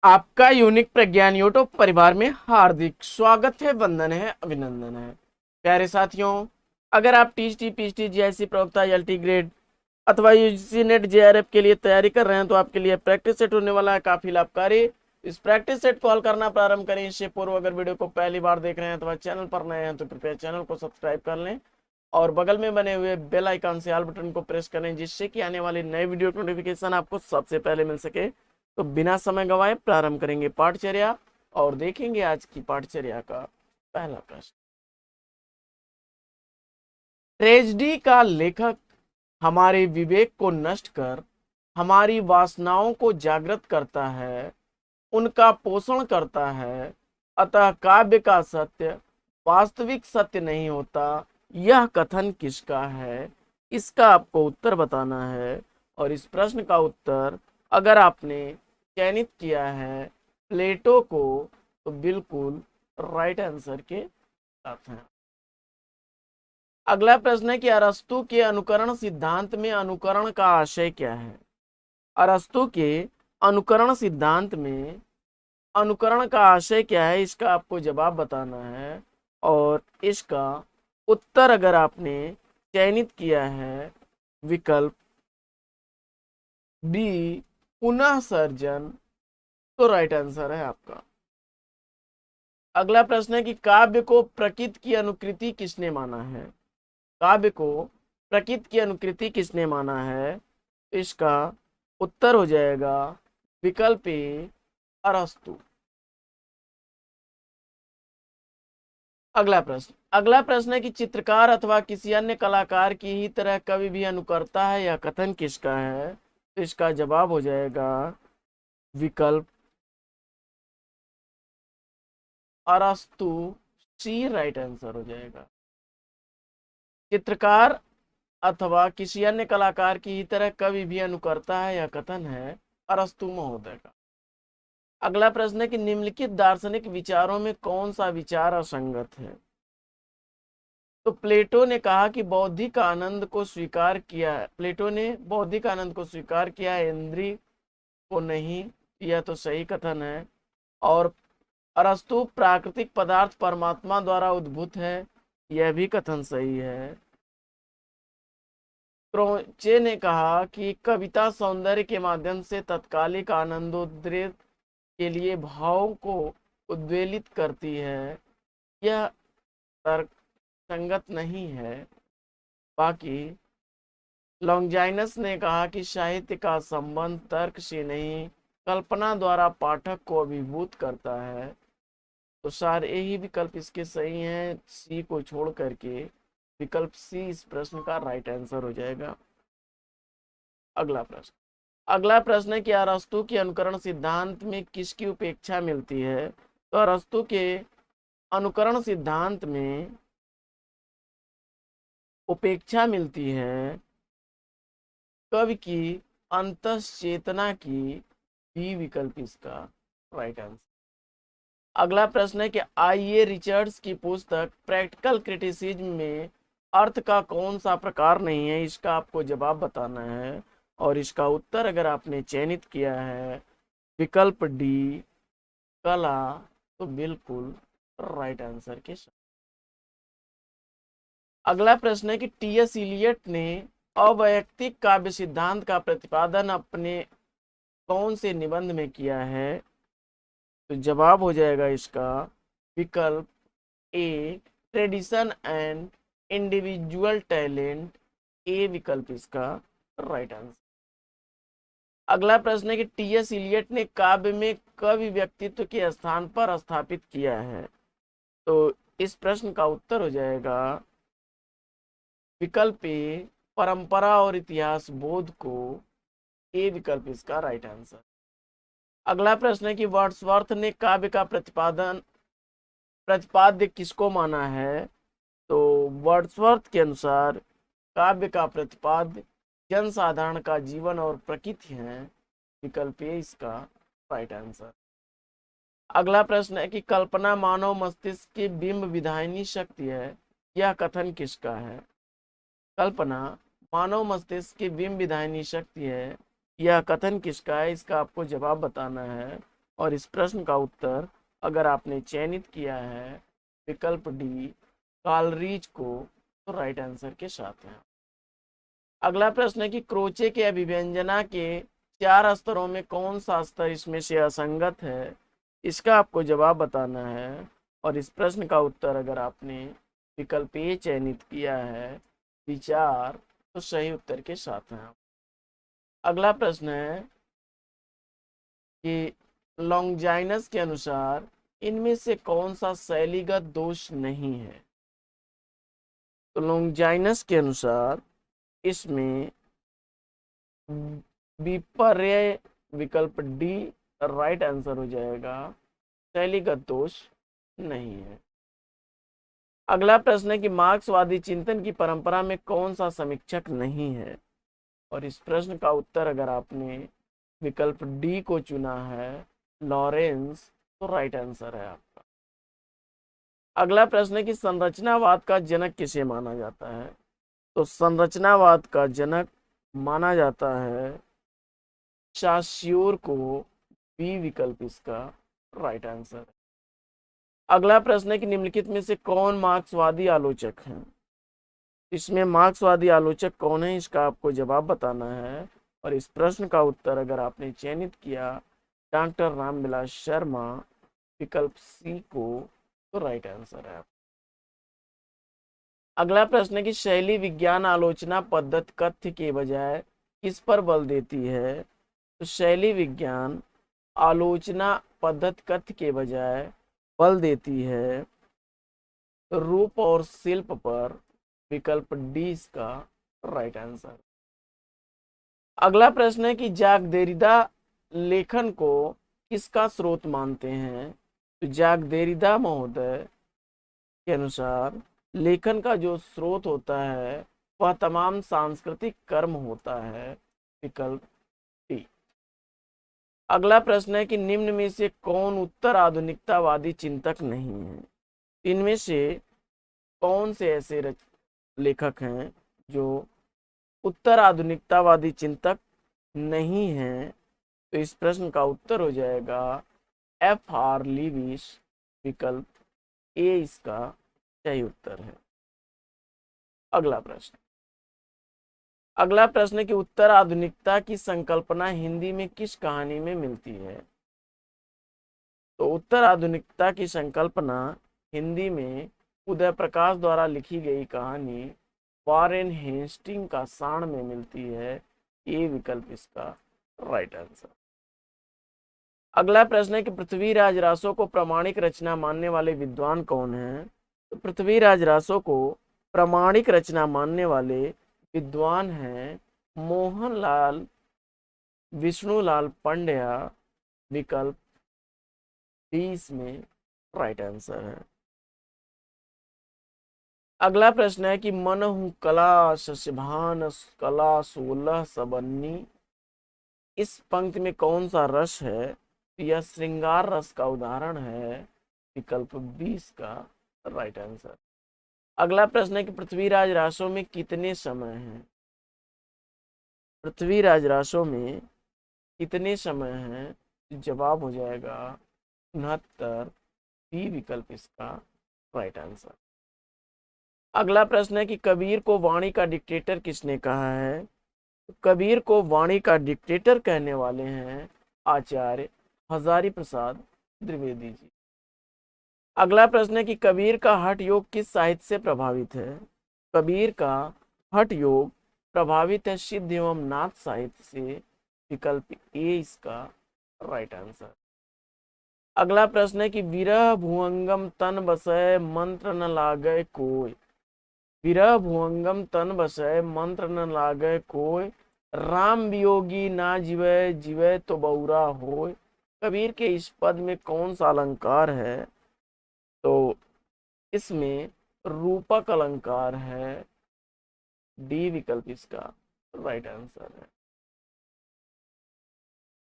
आपका यूनिक प्रज्ञान यूट्यूब परिवार में हार्दिक स्वागत है, वंदन है, अभिनंदन है। प्यारे साथियों, अगर आप टीजीटी, पीजीटी, जीआईसी प्रवक्ता, एलटी ग्रेड अथवा यूजीसी नेट जेआरएफ के लिए तैयारी कर रहे हैं तो आपके लिए प्रैक्टिस सेट होने वाला है काफी लाभकारी। इस प्रैक्टिस सेट को हल करना प्रारंभ करें इससे पूर्व अगर वीडियो को पहली बार देख रहे हैं अथवा चैनल पर नए हैं तो कृपया चैनल को सब्सक्राइब कर लें और बगल में बने हुए बेल आइकन से ऑल बटन को प्रेस करें जिससे कि आने वाली नई वीडियो की नोटिफिकेशन आपको सबसे पहले मिल सके। तो बिना समय गंवाए प्रारंभ करेंगे पाठचर्या और देखेंगे आज की पाठचर्या का पहला प्रश्न। ट्रेजेडी का लेखक हमारे विवेक को नष्ट कर हमारी वासनाओं को जागृत करता है, उनका पोषण करता है। अतः काव्य का सत्य वास्तविक सत्य नहीं होता। यह कथन किसका है? इसका आपको उत्तर बताना है और इस प्रश्न का उत्तर अगर आपने चयनित किया है प्लेटो को तो बिल्कुल राइट आंसर के साथ है। अगला प्रश्न है कि अरस्तु के अनुकरण सिद्धांत में अनुकरण का आशय क्या है? अरस्तु के अनुकरण सिद्धांत में अनुकरण का आशय क्या है, इसका आपको जवाब बताना है और इसका उत्तर अगर आपने चयनित किया है विकल्प डी पुनः सर्जन तो राइट आंसर है आपका। अगला प्रश्न है कि काव्य को प्रकृति की अनुकृति किसने माना है? काव्य को प्रकृति की अनुकृति किसने माना है? इसका उत्तर हो जाएगा विकल्प ए अरस्तु। अगला प्रश्न है कि चित्रकार अथवा किसी अन्य कलाकार की ही तरह कवि भी अनुकरता है, यह कथन किसका है? तो इसका जवाब हो जाएगा विकल्प अरस्तु सी राइट आंसर हो जाएगा। चित्रकार अथवा किसी अन्य कलाकार की ही तरह कवि भी अनुकरता है, यह कथन है अरस्तु महोदय का। अगला प्रश्न है कि निम्नलिखित दार्शनिक विचारों में कौन सा विचार असंगत है? तो प्लेटो ने कहा कि बौद्धिक आनंद को स्वीकार किया है, प्लेटो ने बौद्धिक आनंद को स्वीकार किया है, इंद्रिय को नहीं। यह तो सही कथन है। और अरस्तु प्राकृतिक पदार्थ परमात्मा द्वारा उद्भूत है, यह भी कथन सही है। क्रोचे ने कहा कि कविता सौंदर्य के माध्यम से तत्कालिक आनंदोद्रेक के लिए भावों को उद्वेलित करती है, यह तर्क संगत नहीं है। बाकी लॉन्जाइनस ने कहा कि साहित्य का संबंध तर्क से नहीं कल्पना द्वारा पाठक को अभिभूत करता है। तो सारे ही विकल्प इसके सही हैं, सी को छोड़ करके विकल्प सी इस प्रश्न का राइट आंसर हो जाएगा। अगला प्रश्न है कि अरस्तु के अनुकरण सिद्धांत में किसकी उपेक्षा मिलती है? तो अरस्तु के अनुकरण सिद्धांत में उपेक्षा मिलती है कवि की अंतश्चेतना की, बी विकल्प इसका राइट आंसर। अगला प्रश्न है कि आइए रिचर्ड्स की पुस्तक प्रैक्टिकल क्रिटिसिज्म में अर्थ का कौन सा प्रकार नहीं है, इसका आपको जवाब बताना है और इसका उत्तर अगर आपने चयनित किया है विकल्प डी कला तो बिल्कुल राइट आंसर के साथ। अगला प्रश्न है कि टी.एस. इलियट ने अवैयक्तिक काव्य सिद्धांत का प्रतिपादन अपने कौन से निबंध में किया है? तो जवाब हो जाएगा इसका विकल्प a tradition and individual talent, A विकल्प इसका राइट आंसर। अगला प्रश्न है कि टी.एस. इलियट ने काव्य में कवि व्यक्तित्व के स्थान पर स्थापित किया है। तो इस प्रश्न का उत्तर हो जाएगा विकल्प ए परंपरा और इतिहास बोध को, ए विकल्प इसका राइट आंसर। अगला प्रश्न है कि वर्ड्सवर्थ ने काव्य का प्रतिपाद्य किसको माना है? तो वर्ड्सवर्थ के अनुसार काव्य का प्रतिपाद्य जनसाधारण का जीवन और प्रकृति है, विकल्प ए इसका राइट आंसर। अगला प्रश्न है कि कल्पना मानव मस्तिष्क की बिंब विधायनी शक्ति है, यह कथन किसका है? कल्पना मानव मस्तिष्क की बिंब विधायनी शक्ति है, यह कथन किसका है? इसका आपको जवाब बताना है और इस प्रश्न का उत्तर अगर आपने चयनित किया है विकल्प डी कालरीज को, तो राइट आंसर के साथ है। अगला प्रश्न है कि क्रोचे के अभिव्यंजना के 4 स्तरों में कौन सा स्तर इसमें से असंगत है, इसका आपको जवाब बताना है। और इस प्रश्न का उत्तर अगर आपने विकल्प ए चयनित किया है विचार, तो सही उत्तर के साथ हैं। अगला प्रश्न है कि लॉन्जाइनस के अनुसार इनमें से कौन सा शैलीगत दोष नहीं है। तो लॉन्जाइनस के अनुसार इसमें विपर्य विकल्प डी राइट आंसर हो जाएगा, शैलीगत दोष नहीं है। अगला प्रश्न है कि मार्क्सवादी चिंतन की परंपरा में कौन सा समीक्षक नहीं है, और इस प्रश्न का उत्तर अगर आपने विकल्प डी को चुना है लॉरेंस, तो राइट आंसर है आपका। अगला प्रश्न है कि संरचनावाद का जनक किसे माना जाता है। तो संरचनावाद का जनक माना जाता है साश्योर को, बी विकल्प इसका राइट आंसर है। अगला प्रश्न है कि निम्नलिखित में से कौन मार्क्सवादी आलोचक हैं। इसमें मार्क्सवादी आलोचक कौन है, इसका आपको जवाब बताना है। और इस प्रश्न का उत्तर अगर आपने चयनित किया डॉक्टर रामविलास शर्मा, विकल्प सी को, तो राइट आंसर है। अगला प्रश्न है कि शैली विज्ञान आलोचना पद्धति कथ्य के बजाय किस पर बल देती है। तो शैली विज्ञान आलोचना पद्धति कथ्य के बजाय बल देती है रूप और शिल्प पर, विकल्प डी इसका राइट आंसर। अगला प्रश्न है कि जाक देरिदा लेखन को किसका स्रोत मानते हैं। तो जाक देरिदा महोदय के अनुसार लेखन का जो स्रोत होता है वह तमाम सांस्कृतिक कर्म होता है, विकल्प डी। अगला प्रश्न है कि निम्न में से कौन उत्तर आधुनिकतावादी चिंतक नहीं है। इनमें से कौन से ऐसे लेखक हैं जो उत्तर आधुनिकतावादी चिंतक नहीं हैं। तो इस प्रश्न का उत्तर हो जाएगा एफ आर लीविस, विकल्प ए इसका सही उत्तर है। अगला प्रश्न है कि उत्तर आधुनिकता की संकल्पना हिंदी में किस कहानी में मिलती है। तो उत्तर आधुनिकता की संकल्पना हिंदी में उदय प्रकाश द्वारा लिखी गई कहानी वॉरेन हेस्टिंग का साण में मिलती है, ये विकल्प इसका राइट आंसर। अगला प्रश्न है कि पृथ्वीराज रासो को प्रामाणिक रचना मानने वाले विद्वान कौन हैं। तो पृथ्वीराज रासो को प्रामाणिक रचना मानने वाले विद्वान हैं मोहनलाल विष्णुलाल पंड्या, विकल्प डी इसमें राइट आंसर है। अगला प्रश्न है कि मनहु कला शशभान कला 16 सबन्नी, इस पंक्ति में कौन सा रस है। यह श्रृंगार रस का उदाहरण है, विकल्प 20 का राइट आंसर। अगला प्रश्न है कि पृथ्वीराज रासो में कितने समय हैं। पृथ्वीराज रासो में कितने समय हैं, जवाब हो जाएगा 69, बी विकल्प इसका राइट आंसर। अगला प्रश्न है कि कबीर को वाणी का डिक्टेटर किसने कहा है। तो कबीर को वाणी का डिक्टेटर कहने वाले हैं आचार्य हजारी प्रसाद द्विवेदी जी। अगला प्रश्न है कि कबीर का हठ योग किस साहित्य से प्रभावित है। कबीर का हठ योग प्रभावित है सिद्ध एवं नाथ साहित्य से, विकल्प ए इसका राइट आंसर। अगला प्रश्न है कि विरह भुअंगम तन बसय मंत्र न लागय कोय, विरह भुअंगम तन बसय मंत्र न लागय कोय, राम वियोगी ना जीवय जीवय तो बौरा होय। कबीर के इस पद में कौन सा अलंकार है। तो इसमें रूपक अलंकार है, डी विकल्प इसका राइट आंसर है।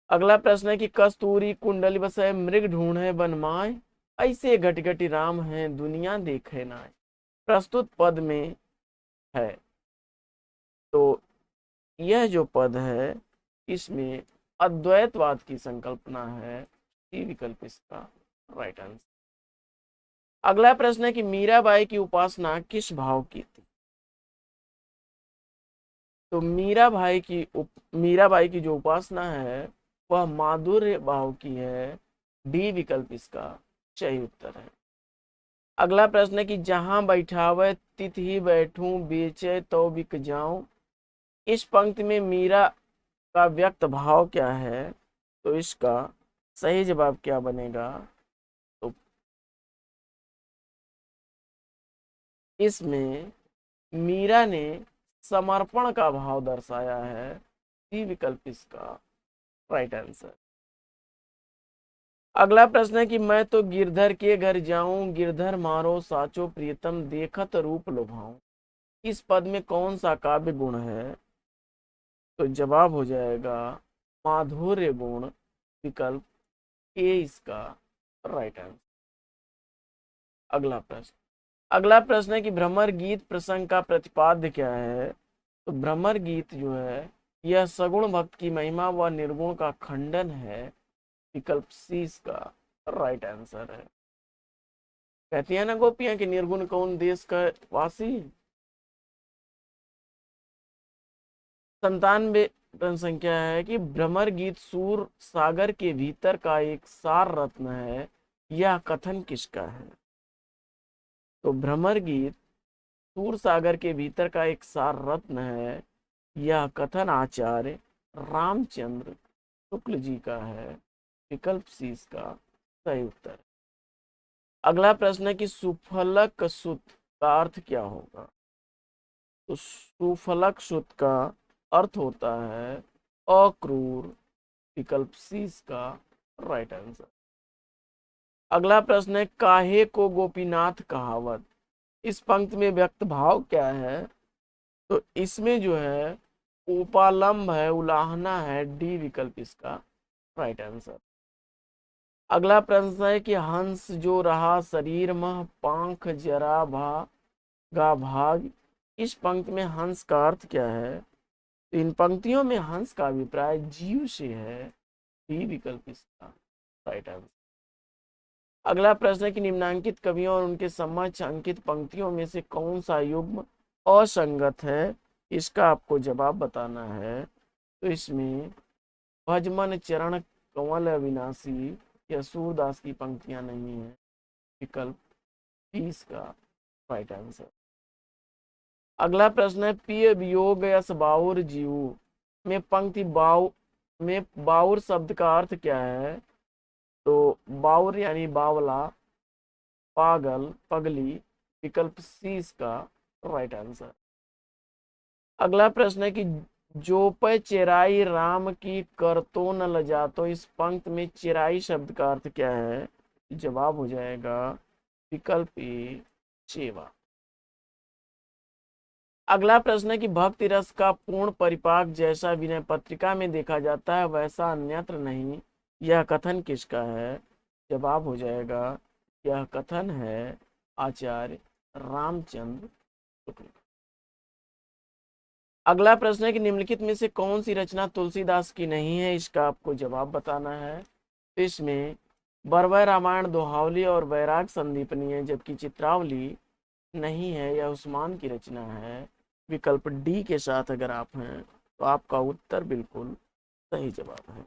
अगला प्रश्न है कि कस्तूरी कुंडली बसय मृग ढूंढे बनमाय, ऐसे घटघटी राम है दुनिया देखे नाय, प्रस्तुत पद में है। तो यह जो पद है इसमें अद्वैतवाद की संकल्पना है, सी विकल्प इसका राइट आंसर। अगला प्रश्न है कि मीराबाई की उपासना किस भाव की थी। तो मीराबाई की जो उपासना है वह माधुर्य भाव की है। डी विकल्प इसका सही उत्तर है। अगला प्रश्न है कि जहां बैठावे तित ही बैठूं बेचे तो बिक जाऊं। इस पंक्ति में मीरा का व्यक्त भाव क्या है। तो इसका सही जवाब क्या बनेगा। तो इसमें मीरा ने समर्पण का भाव दर्शाया है। सी विकल्प इसका राइट आंसर। अगला प्रश्न है कि मैं तो गिरधर के घर जाऊं गिरधर मारो साचो प्रियतम देखत रूप लुभाऊं। इस पद में कौन सा काव्य गुण है। तो जवाब हो जाएगा माधुर्य गुण। विकल्प ए इसका राइट आंसर। अगला प्रश्न है कि भ्रमर गीत प्रसंग का प्रतिपाद्य क्या है। तो भ्रमर गीत जो है यह सगुण भक्त की महिमा व निर्गुण का खंडन है। विकल्प सी इसका राइट आंसर है। कहती है ना गोपियां कि निर्गुण कौन देश का वासी। 97 प्रश्न संख्या है कि भ्रमर गीत सूर सागर के भीतर का एक सार रत्न है। यह कथन किसका है। तो भ्रमर गीत सूर सागर के भीतर का एक सार रत्न है। यह कथन आचार्य रामचंद्र शुक्ल जी का है। विकल्प सी इसका सही उत्तर। अगला प्रश्न है कि सुफलक सुत का अर्थ क्या होगा। तो सुफलक सुत का अर्थ होता है अक्रूर। विकल्प सी इसका राइट आंसर। अगला प्रश्न है काहे को गोपीनाथ कहावत। इस पंक्ति में व्यक्त भाव क्या है। तो इसमें जो है उपालंब है उलाहना है। डी विकल्प इसका राइट आंसर। अगला प्रश्न है कि हंस जो रहा शरीर मह पांख जरा भागा भाग। इस पंक्ति में हंस का अर्थ क्या है। तो इन पंक्तियों में हंस का अभिप्राय जीव से है। डी विकल्प इसका राइट आंसर। अगला प्रश्न है कि निम्नांकित कवियों और उनके समक्ष अंकित पंक्तियों में से कौन सा युग्म असंगत है। इसका आपको जवाब बताना है। तो इसमें भजमन चरण कंवल अविनाशी या सूरदास की पंक्तियां नहीं है। विकल्प 20 का राइट आंसर। अगला प्रश्न है पिय वियोग यस बाउर जीव में पंक्ति बाउर शब्द का अर्थ क्या है। तो बाउर यानी बावला पागल पगली। विकल्प सी इसका राइट आंसर। अगला प्रश्न है कि जो पे चेराई राम की कर तो न लजातो। इस पंक्ति में चेराई शब्द का अर्थ क्या है। जवाब हो जाएगा विकल्प ए सेवा। अगला प्रश्न है कि भक्ति रस का पूर्ण परिपाक जैसा विनय पत्रिका में देखा जाता है वैसा अन्यत्र नहीं। यह कथन किसका है। जवाब हो जाएगा यह कथन है आचार्य रामचंद्र शुक्ल। अगला प्रश्न है कि निम्नलिखित में से कौन सी रचना तुलसीदास की नहीं है। इसका आपको जवाब बताना है। तो इसमें बरवै रामायण दोहावली और वैराग संदीपनी है जबकि चित्रावली नहीं है। यह उस्मान की रचना है। विकल्प डी के साथ अगर आप हैं तो आपका उत्तर बिल्कुल सही जवाब है।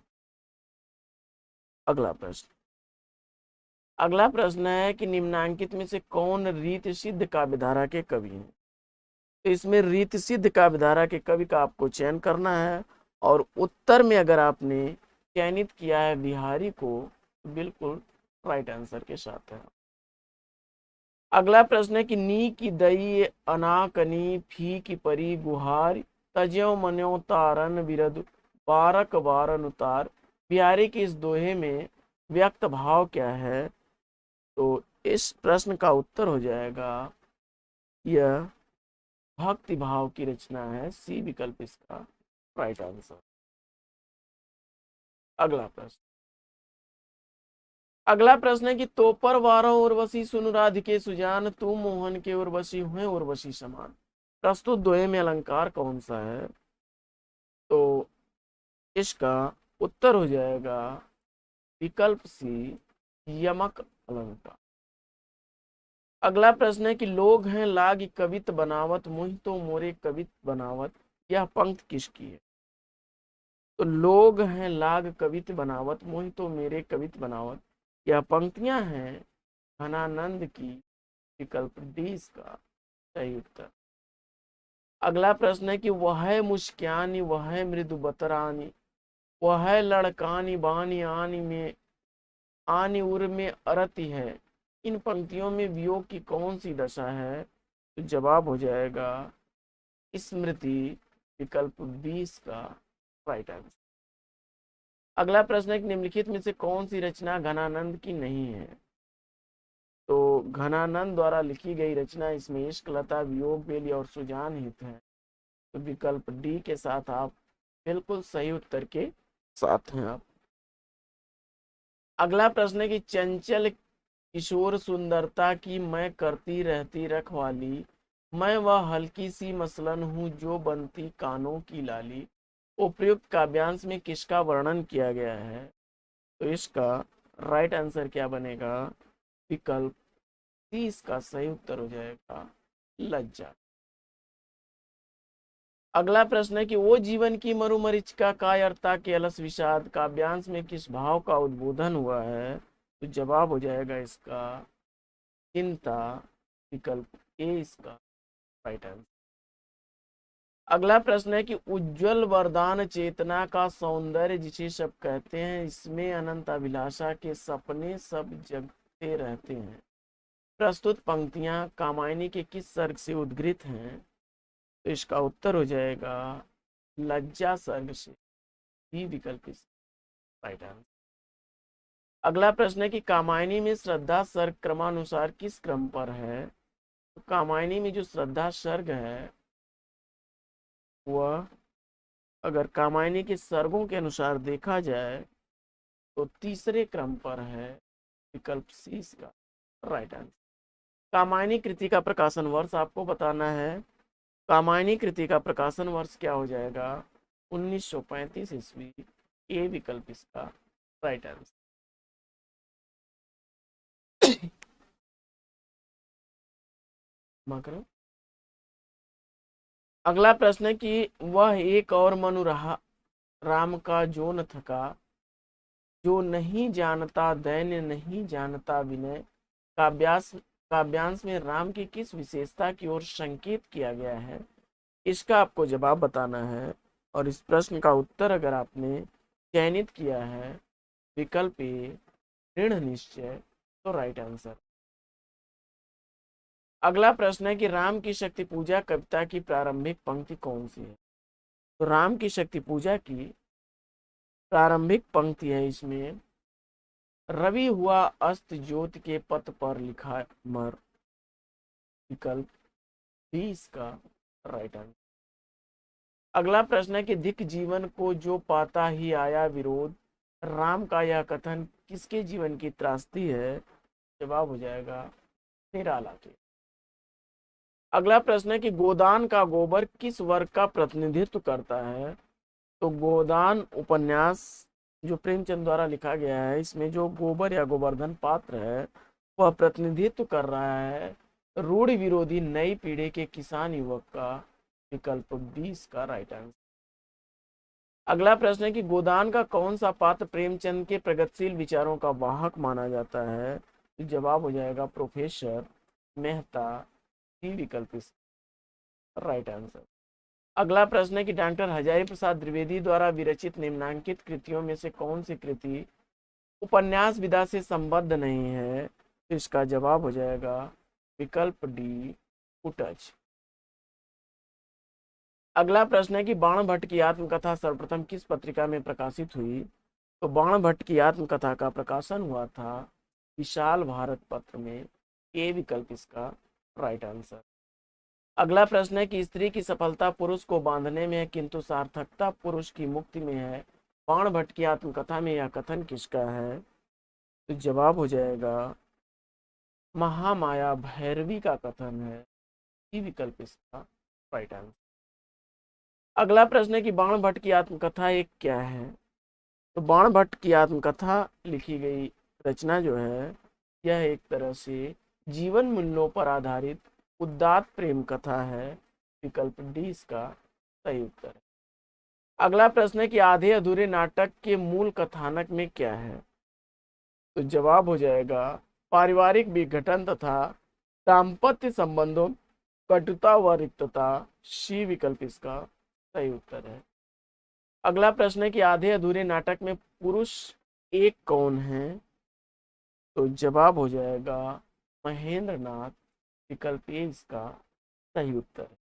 अगला प्रश्न है कि निम्नांकित में से कौन रीत सिद्ध काव्यधारा के कवि हैं। तो इसमें रीत सिद्ध काव्यधारा के कवि का आपको चयन करना है और उत्तर में अगर आपने चयनित किया है बिहारी को तो बिल्कुल राइट आंसर के साथ है। अगला प्रश्न है कि नी की दई अनाकनी फी की परी गुहार तज्यो मनो तारन बिरद बारक बारन उतार। बिहारी के इस दोहे में व्यक्त भाव क्या है। तो इस प्रश्न का उत्तर हो जाएगा यह भक्ति भाव की रचना है। सी विकल्प इसका राइट आंसर। अगला प्रश्न है कि तो पर वारो उर्वशी सुन राधिके सुजान तू मोहन के उर्वशी हुए उर्वशी समान। प्रस्तुत दोहे में अलंकार कौन सा है। तो इसका उत्तर हो जाएगा विकल्प सी यमक अलंकार। अगला प्रश्न है कि लोग हैं लाग कवित बनावत मुहि तो मोरे कवित बनावत, यह पंक्ति किसकी है? तो लोग हैं लाग कवित बनावत मुहि तो मेरे कवित बनावत, यह पंक्तियां हैं घनानंद की। विकल्प डी इसका सही उत्तर। अगला प्रश्न है कि वह मुस्क्यानी वह मृदु बतरानी वह लड़कानी बानी आनी में आनी उर में अरती है, इन पंक्तियों में वियोग की कौन सी दशा है? तो जवाब हो जाएगा स्मृति। विकल्प 20 का राइट आंसर। अगला प्रश्न है कि निम्नलिखित में से कौन सी रचना घनानंद की नहीं है? तो घनानंद द्वारा लिखी गई रचना इसमें इश्क लता वियोग बेली और सुजान हित है। तो विकल्प डी के साथ आप बिल्कुल सही उत्तर के साथ हैं आप। अगला प्रश्न है कि चंचल किशोर सुंदरता की मैं करती रहती रखवाली, मैं वह हल्की सी मसलन हूँ जो बनती कानों की लाली, उपयुक्त काव्यांश में किसका वर्णन किया गया है? तो इसका राइट आंसर क्या बनेगा? विकल्प सी इसका सही उत्तर हो जाएगा लज्जा। अगला प्रश्न है कि वो जीवन की मरुमरीचिका कायरता के अलस विषाद काव्यांश में किस भाव का उद्बोधन हुआ है? तो जवाब हो जाएगा इसका चिंता। विकल्प ए इसका राइट आंसर। अगला प्रश्न है कि उज्जवल वरदान चेतना का सौंदर्य जिसे सब कहते हैं, इसमें अनंत अभिलाषा के सपने सब जगते रहते हैं, प्रस्तुत पंक्तियां कामायनी के किस सर्ग से उद्गृत हैं? तो इसका उत्तर हो जाएगा लज्जा सर्ग से। ही विकल्प राइट आंसर। अगला प्रश्न है कि कामायनी में श्रद्धा सर्ग क्रमानुसार किस क्रम पर है? तो कामायनी में जो श्रद्धा सर्ग है वह अगर कामायनी के सर्गों के अनुसार देखा जाए तो तीसरे क्रम पर है। विकल्प सी इसका राइट आंसर। कामायनी कृति का प्रकाशन वर्ष आपको बताना है। कामायनी कृति का प्रकाशन वर्ष क्या हो जाएगा? 1935 ईस्वी। ए विकल्प इसका राइट आंसर। अगला प्रश्न है कि वह एक और मनु रहा राम का जो न थका, जो नहीं जानता दैन्य नहीं जानता विनय, काव्यांश में राम की किस विशेषता की ओर संकेत किया गया है? इसका आपको जवाब बताना है और इस प्रश्न का उत्तर अगर आपने चयनित किया है विकल्प ए दृढ़ निश्चय, तो राइट आंसर। अगला प्रश्न है कि राम की शक्ति पूजा कविता की प्रारंभिक पंक्ति कौन सी है? तो राम की शक्ति पूजा की प्रारंभिक पंक्ति है इसमें रवि हुआ अस्त ज्योति के पथ पर लिखा मर। विकल्प बी इसका राइट आंसर। अगला प्रश्न है कि धिक जीवन को जो पाता ही आया विरोध, राम का यह कथन किसके जीवन की त्रासदी है? जवाब हो जाएगा निराला के। अगला प्रश्न है कि गोदान का गोबर किस वर्ग का प्रतिनिधित्व करता है? तो गोदान उपन्यास जो प्रेमचंद द्वारा लिखा गया है, इसमें जो गोबर या गोवर्धन पात्र है वह प्रतिनिधित्व कर रहा है रूढ़ विरोधी नई पीढ़ी के किसान युवक का। विकल्प 20 का राइट आंसर। अगला प्रश्न है कि गोदान का कौन सा पात्र प्रेमचंद के प्रगतिशील विचारों का वाहक माना जाता है? तो जवाब हो जाएगा प्रोफेसर मेहता। ही विकल्प राइट आंसर। अगला प्रश्न है कि डॉक्टर हजारी प्रसाद द्विवेदी द्वारा विरचित निम्नांकित कृतियों में से कौन सी कृति उपन्यास विधा से संबद्ध नहीं है? तो इसका जवाब हो जाएगा विकल्प डी उटज। अगला प्रश्न है कि बाण भट्ट की आत्मकथा सर्वप्रथम किस पत्रिका में प्रकाशित हुई? तो बाण भट्ट की आत्मकथा का प्रकाशन हुआ था विशाल भारत पत्र में। ए विकल्प इसका राइट आंसर। अगला प्रश्न है कि स्त्री की सफलता पुरुष को बांधने में है किंतु सार्थकता पुरुष की मुक्ति में है, बाण भट्ट की आत्मकथा में यह कथन किसका है? तो जवाब हो जाएगा महामाया भैरवी का कथन है। ई विकल्प इसका राइट आंसर। अगला प्रश्न है कि बाण भट्ट की आत्मकथा एक क्या है? तो बाण भट्ट की आत्मकथा लिखी गई रचना जो है यह एक तरह से जीवन मूल्यों पर आधारित उदात्त प्रेम कथा है। विकल्प डी इसका सही उत्तर है। अगला प्रश्न है कि आधे अधूरे नाटक के मूल कथानक में क्या है? तो जवाब हो जाएगा पारिवारिक विघटन तथा दाम्पत्य संबंधों, कटुता व रिक्तता। सी विकल्प इसका सही उत्तर है। अगला प्रश्न है कि आधे अधूरे नाटक में पुरुष एक कौन है? तो जवाब हो जाएगा महेंद्र नाथ। विकल्प ए इसका सही उत्तर है।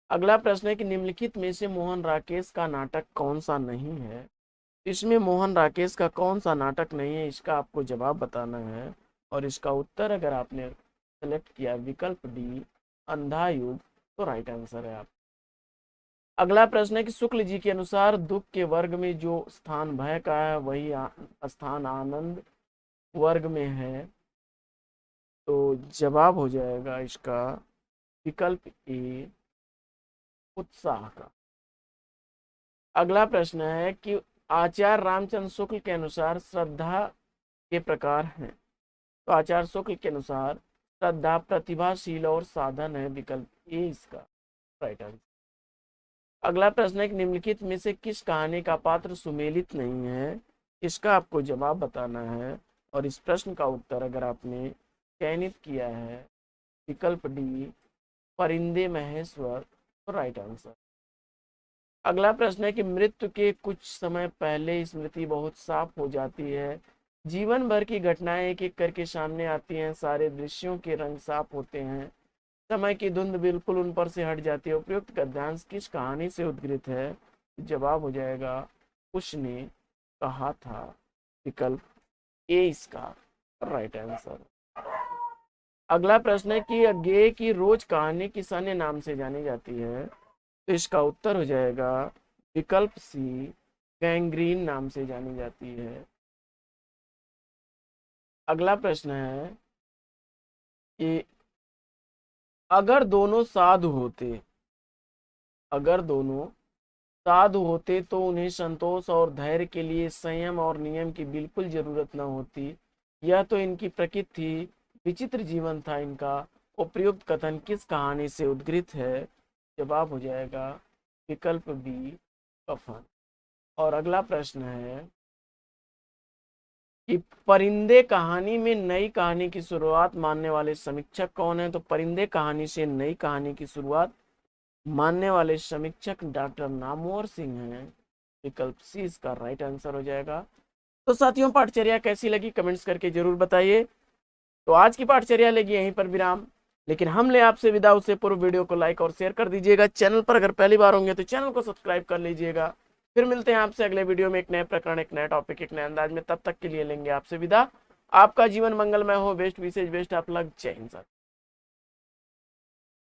अगला प्रश्न है कि निम्नलिखित में से मोहन राकेश का नाटक कौन सा नहीं है? इसमें मोहन राकेश का कौन सा नाटक नहीं है, इसका आपको जवाब बताना है। और इसका उत्तर अगर आपने सेलेक्ट किया विकल्प डी अंधा युग, तो राइट आंसर है आप। अगला प्रश्न है कि शुक्ल जी के अनुसार दुख के वर्ग में जो स्थान भय का है वही स्थान आनंद वर्ग में है। तो जवाब हो जाएगा इसका विकल्प ए उत्साह का। अगला प्रश्न है कि आचार्य रामचंद्र शुक्ल के अनुसार श्रद्धा के प्रकार हैं। तो आचार्य शुक्ल के अनुसार श्रद्धा प्रतिभाशील और साधन है। विकल्प ए इसका राइट आंसर। अगला प्रश्न है कि निम्नलिखित में से किस कहानी का पात्र सुमेलित नहीं है, इसका आपको जवाब बताना है। और इस प्रश्न का उत्तर अगर आपने चयनित किया है विकल्प डी परिंदे महेश्वर, तो राइट आंसर। अगला प्रश्न है कि मृत्यु के कुछ समय पहले स्मृति बहुत साफ हो जाती है, जीवन भर की घटनाएं एक एक करके सामने आती हैं, सारे दृश्यों के रंग साफ होते हैं, समय की धुंध बिल्कुल उन पर से हट जाती है। उपयुक्त गद्यांश किस कहानी से उद्गृत है? जवाब हो जाएगा उसने कहा था। विकल्प ए इसका राइट आंसर। अगला प्रश्न है कि अज्ञेय की रोज कहानी किस अन्य नाम से जानी जाती है? तो इसका उत्तर हो जाएगा विकल्प सी गैंग्रीन नाम से जानी जाती है। अगला प्रश्न है कि अगर दोनों साधु होते तो उन्हें संतोष और धैर्य के लिए संयम और नियम की बिल्कुल जरूरत न होती। यह तो इनकी प्रकृति थी, विचित्र जीवन था इनका। उपयुक्त कथन किस कहानी से उद्गृत है? जवाब हो जाएगा विकल्प बी कफन। और अगला प्रश्न है कि परिंदे कहानी में नई कहानी की शुरुआत मानने वाले समीक्षक कौन है? तो परिंदे कहानी से नई कहानी की शुरुआत मानने वाले समीक्षक डॉक्टर नामवर सिंह हैं। विकल्प सी इसका राइट आंसर हो जाएगा। तो साथियों पाठचर्या कैसी लगी कमेंट्स करके जरूर बताइए। तो आज की पाठचर्या लेगी यहीं पर विराम, लेकिन हम ले आपसे विदा उससे पूर्व वीडियो को लाइक और शेयर कर दीजिएगा। चैनल पर अगर पहली बार होंगे तो चैनल को सब्सक्राइब कर लीजिएगा। फिर मिलते हैं आपसे अगले वीडियो में एक नए प्रकरण, एक नए टॉपिक, एक नए अंदाज में। तब तक के लिए लेंगे आपसे विदा। आपका जीवन मंगलमय हो। बेस्ट विशेष बेस्ट आप लग। जय हिंद।